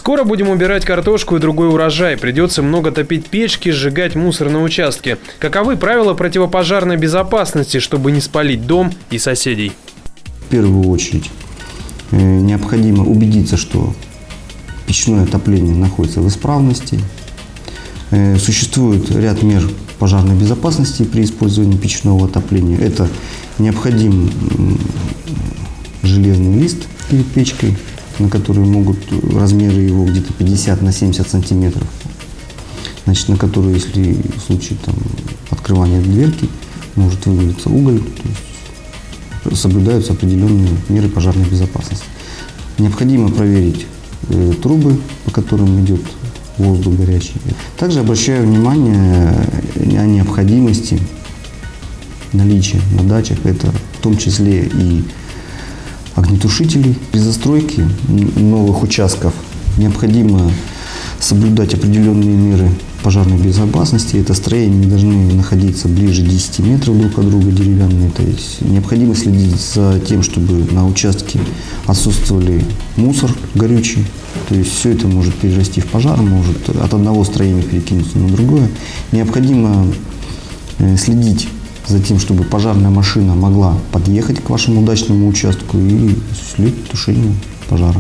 Скоро будем убирать картошку и другой урожай. Придется много топить печки, сжигать мусор на участке. Каковы правила противопожарной безопасности, чтобы не спалить дом и соседей? В первую очередь необходимо убедиться, что печное отопление находится в исправности. Существует ряд мер пожарной безопасности при использовании печного отопления. Это необходим железный лист перед печкой, на который могут размеры его где-то 50 на 70 сантиметров. Значит, на который, если в случае открывания дверки, может вывалиться уголь, то есть соблюдаются определенные меры пожарной безопасности. Необходимо проверить трубы, по которым идет воздух горячий. Также обращаю внимание о необходимости наличия на дачах, это в том числе и огнетушителей. При застройке новых участков необходимо соблюдать определенные меры пожарной безопасности. Это строения не должны находиться ближе 10 метров друг от друга, деревянные. То есть необходимо следить за тем, чтобы на участке отсутствовали мусор горючий. То есть все это может перерасти в пожар, может от одного строения перекинуться на другое. Необходимо следить за тем, чтобы пожарная машина могла подъехать к вашему дачному участку и осуществить тушение пожара.